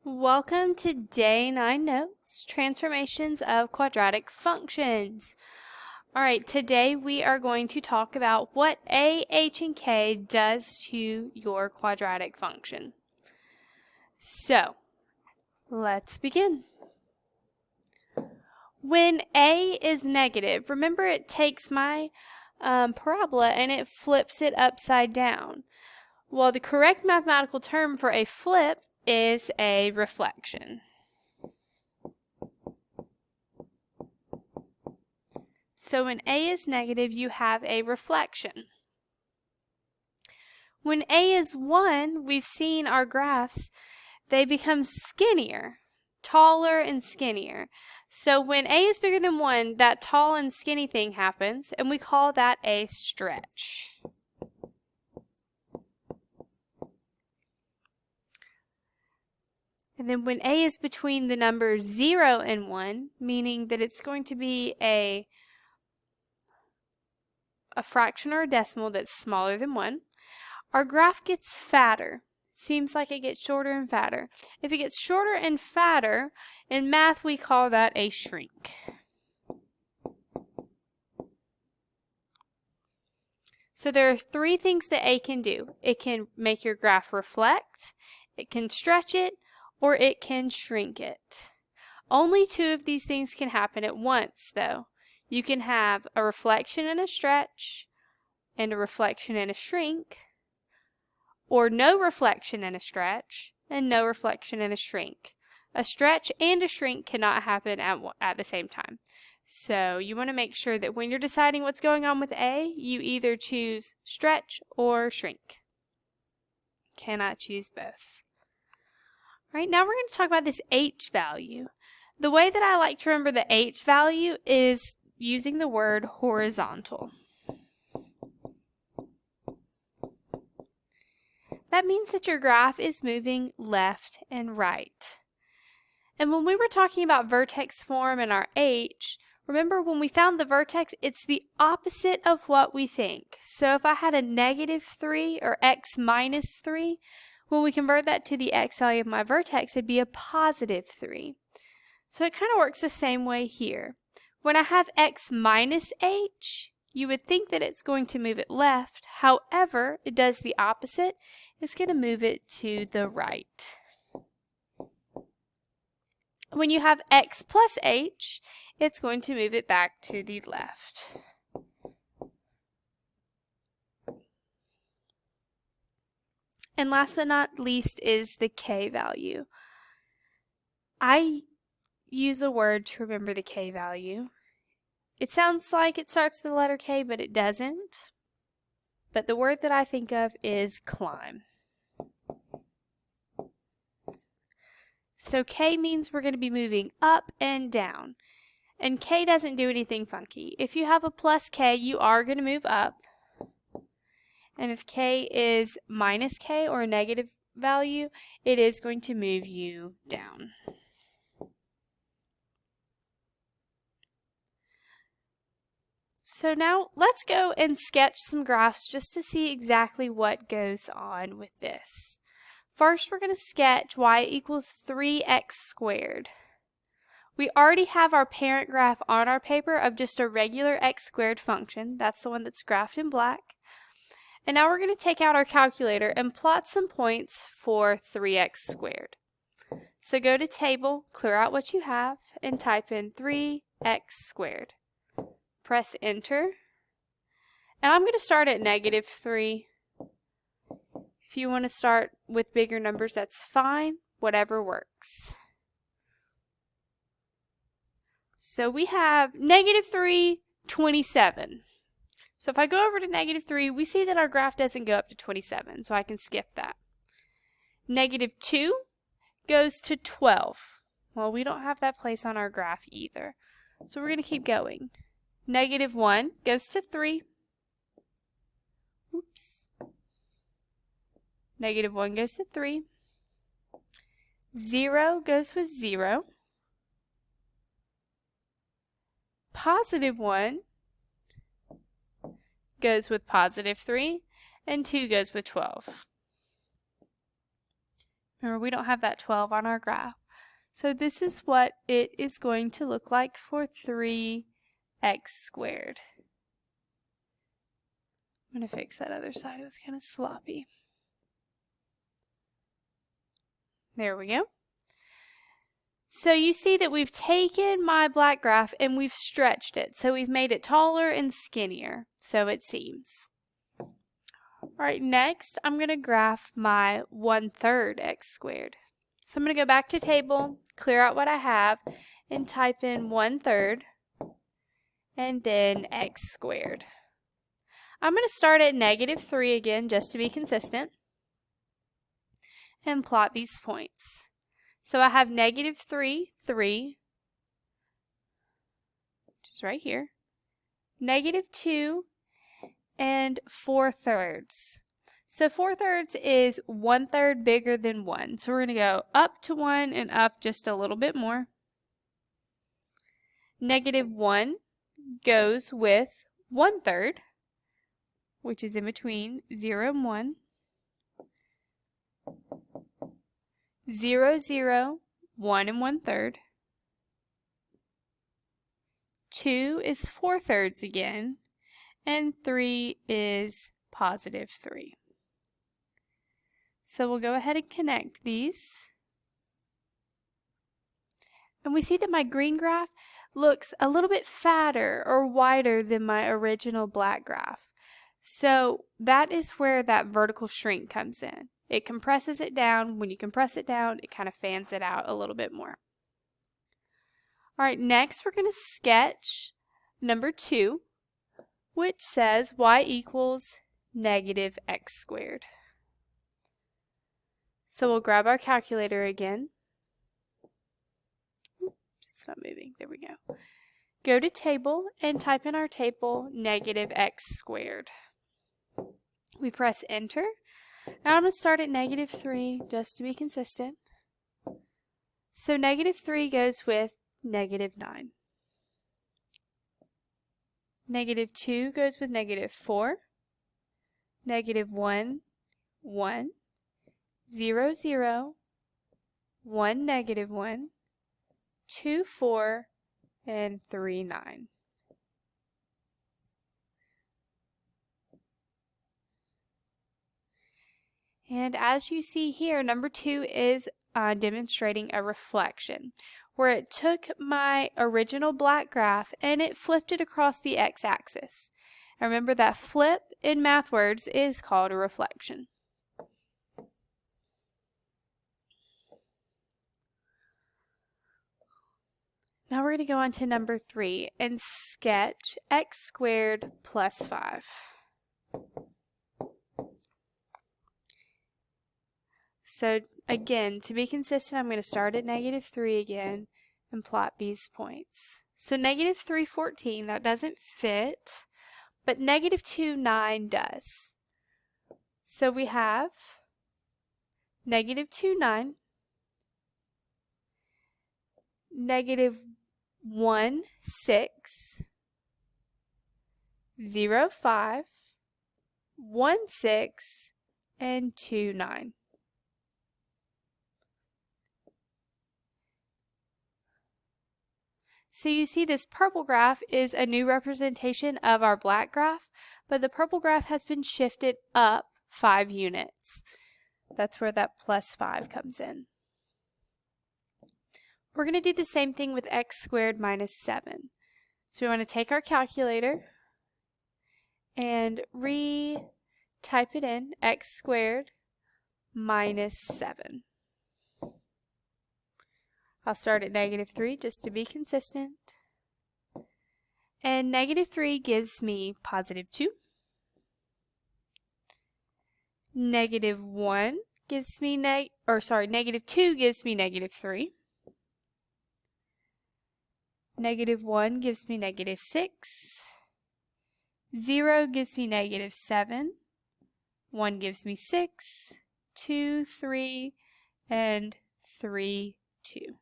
Welcome to Day 9 Notes, Transformations of Quadratic Functions. Alright, today we are going to talk about what a, h, and k does to your quadratic function. So, let's begin. When a is negative, remember it takes my parabola and it flips it upside down. Well, the correct mathematical term for a flip is a reflection. So when a is negative, you have a reflection. When a is 1, we've seen our graphs, they become skinnier, taller and skinnier. So when a is bigger than 1, that tall and skinny thing happens, and we call that a stretch. And then when a is between the numbers 0 and 1, meaning that it's going to be a fraction or a decimal that's smaller than 1, our graph gets fatter. Seems like it gets shorter and fatter. If it gets shorter and fatter, in math we call that a shrink. So there are 3 things that a can do. It can make your graph reflect, it can stretch it, or it can shrink it. Only 2 of these things can happen at once, though. You can have a reflection and a stretch, and a reflection and a shrink, or no reflection and a stretch, and no reflection and a shrink. A stretch and a shrink cannot happen at the same time. So you want to make sure that when you're deciding what's going on with a, you either choose stretch or shrink. Cannot choose both. All right, now we're going to talk about this h value. The way that I like to remember the h value is using the word horizontal. That means that your graph is moving left and right. And when we were talking about vertex form and our h, remember when we found the vertex, it's the opposite of what we think. So if I had a -3 or x minus 3, when we convert that to the x value of my vertex, it'd be a +3. So it kind of works the same way here. When I have x minus h, you would think that it's going to move it left. However, it does the opposite. It's going to move it to the right. When you have x plus h, it's going to move it back to the left. And last but not least is the k value. I use a word to remember the k value. It sounds like it starts with the letter K, but it doesn't. But the word that I think of is climb. So K means we're going to be moving up and down. And K doesn't do anything funky. If you have a plus K, you are going to move up. And if K is minus K or a negative value, it is going to move you down. So now let's go and sketch some graphs just to see exactly what goes on with this. First, we're going to sketch y equals 3x squared. We already have our parent graph on our paper of just a regular x squared function. That's the one that's graphed in black. And now we're going to take out our calculator and plot some points for 3x squared. So go to table, clear out what you have, and type in 3x squared. Press enter. And I'm going to start at -3. If you want to start with bigger numbers, that's fine. Whatever works. So we have -3, 27. So if I go over to -3, we see that our graph doesn't go up to 27, so I can skip that. -2 goes to 12. Well, we don't have that place on our graph either. So we're going to keep going. -1 goes to 3. Oops. -1 goes to 3. 0 goes with 0. +1 goes with +3, and 2 goes with 12. Remember, we don't have that 12 on our graph. So this is what it is going to look like for 3x squared. I'm going to fix that other side. It was kind of sloppy. There we go. So you see that we've taken my black graph and we've stretched it. So we've made it taller and skinnier, so it seems. Alright, next I'm going to graph my 1/3 x squared. So I'm going to go back to table, clear out what I have, and type in 1/3 and then x squared. I'm going to start at -3 again just to be consistent and plot these points. So I have -3, 3, which is right here, -2, and 4/3. So 4/3 is 1/3 bigger than 1. So we're going to go up to 1 and up just a little bit more. -1 goes with 1/3, which is in between 0 and 1. 0, 0, 1 and 1/3. 2 is 4/3 again, and 3 is +3. So we'll go ahead and connect these. And we see that my green graph looks a little bit fatter or wider than my original black graph. So that is where that vertical shrink comes in. It compresses it down. When you compress it down, it kind of fans it out a little bit more. All right, next we're going to sketch number 2, which says y equals -x squared. So we'll grab our calculator again. Oops, it's not moving. There we go. Go to table and type in our table -x squared. We press enter. Now I'm going to start at -3 just to be consistent. So -3 goes with -9. -2 goes with -4. -1, 1. 0, 0. 1, -1. 2, 4. And 3, 9. And as you see here, number 2 is demonstrating a reflection, where it took my original black graph and it flipped it across the x-axis. And remember that flip in math words is called a reflection. Now we're going to go on to number 3 and sketch x squared plus 5. So again, to be consistent, I'm going to start at -3 again and plot these points. So -3, 14, that doesn't fit, but -2, 9 does. So we have -2, 9, -1, 6, 0, 5, 1, 6, and 2, 9. So you see this purple graph is a new representation of our black graph, but the purple graph has been shifted up 5 units. That's where that plus 5 comes in. We're going to do the same thing with x squared minus 7. So we want to take our calculator and re-type it in, x squared minus 7. I'll start at -3 just to be consistent. And -3 gives me +2. -1 gives me -2 gives me -3. -1 gives me -6. 0 gives me -7. 1 gives me 6. 2, 3, and 3, 2.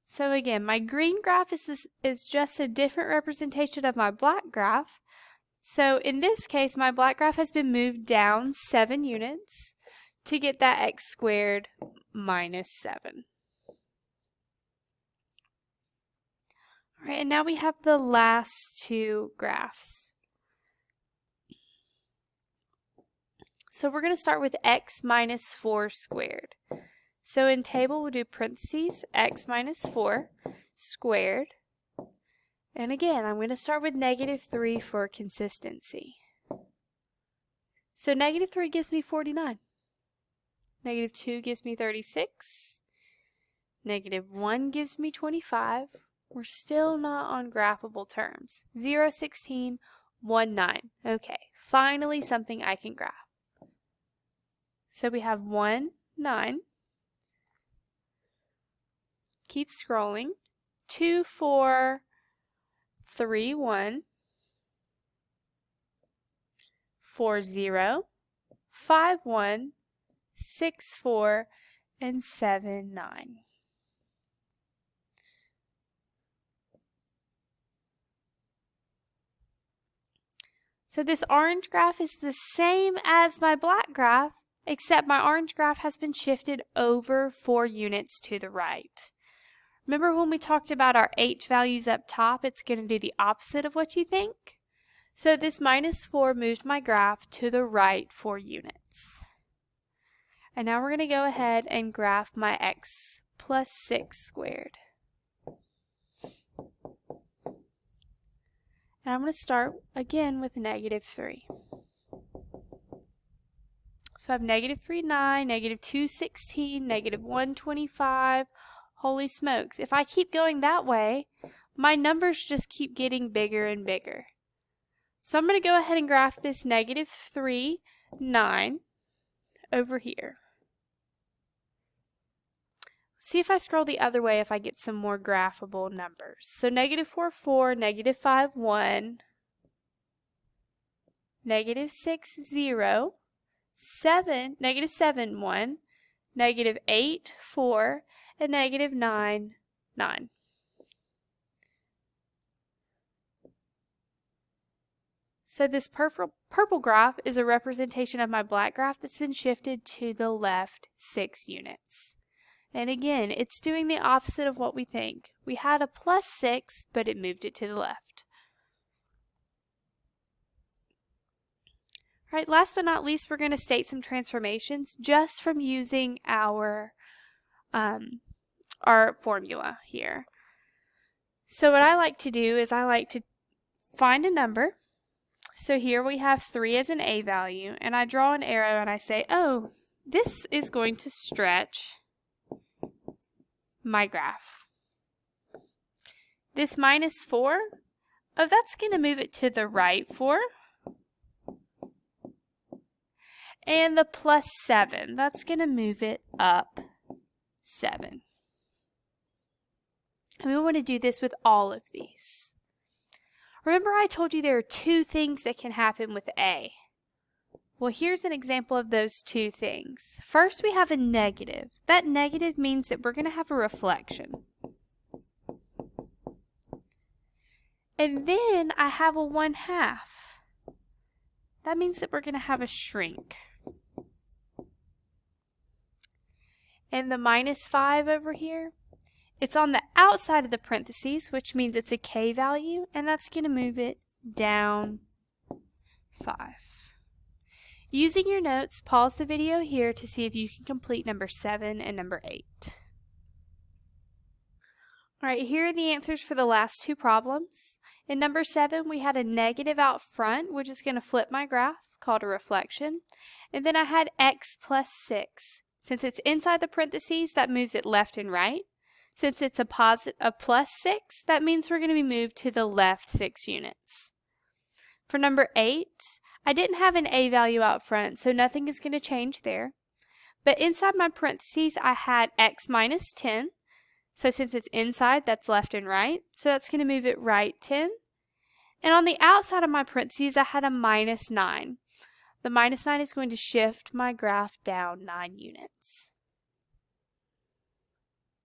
So again, my green graph is just a different representation of my black graph. So in this case, my black graph has been moved down 7 units to get that x squared minus 7. All right, and now we have the last two graphs. So we're going to start with x minus 4 squared. So in table, we'll do parentheses, x minus 4 squared. And again, I'm going to start with -3 for consistency. So -3 gives me 49. -2 gives me 36. -1 gives me 25. We're still not on graphable terms. 0, 16, 1, 9. Okay, finally something I can graph. So we have 1, 9. Keep scrolling. 2, 4, 3, 1. 4, 0. 5, 1. 6, 4. And 7, 9. So this orange graph is the same as my black graph, except my orange graph has been shifted over 4 units to the right. Remember when we talked about our h values up top, it's going to do the opposite of what you think? So this -4 moved my graph to the right 4 units. And now we're going to go ahead and graph my x plus 6 squared. And I'm going to start again with -3. So I have -3, 9, -2, 16, -1, 25. Holy smokes. If I keep going that way, my numbers just keep getting bigger and bigger. So I'm going to go ahead and graph this -3, 9 over here. See if I scroll the other way if I get some more graphable numbers. So -4, 4, -5, 1, -6, 0, 7, -7, 1, -8, 4, and -9, 9. So this purple graph is a representation of my black graph that's been shifted to the left 6 units. And again, it's doing the opposite of what we think. We had a +6, but it moved it to the left. All right, last but not least, we're going to state some transformations just from using our formula here. So what I like to do is I like to find a number. So here we have 3 as an a value, and I draw an arrow and I say, oh, this is going to stretch my graph. This -4, oh, that's going to move it to the right 4. And the +7, that's going to move it up 7. And we want to do this with all of these. Remember I told you there are 2 things that can happen with A. Well, here's an example of those 2 things. First, we have a negative. That negative means that we're going to have a reflection. And then I have a 1/2. That means that we're going to have a shrink. And the -5 over here, it's on the outside of the parentheses, which means it's a k value, and that's going to move it down 5. Using your notes, pause the video here to see if you can complete number 7 and number 8. Alright, here are the answers for the last 2 problems. In number 7, we had a negative out front, which is going to flip my graph, called a reflection. And then I had x plus 6. Since it's inside the parentheses, that moves it left and right. Since it's a +6, that means we're going to be moved to the left 6 units. For number 8, I didn't have an a value out front, so nothing is going to change there. But inside my parentheses, I had x minus 10. So since it's inside, that's left and right. So that's going to move it right 10. And on the outside of my parentheses, I had a -9. The -9 is going to shift my graph down 9 units.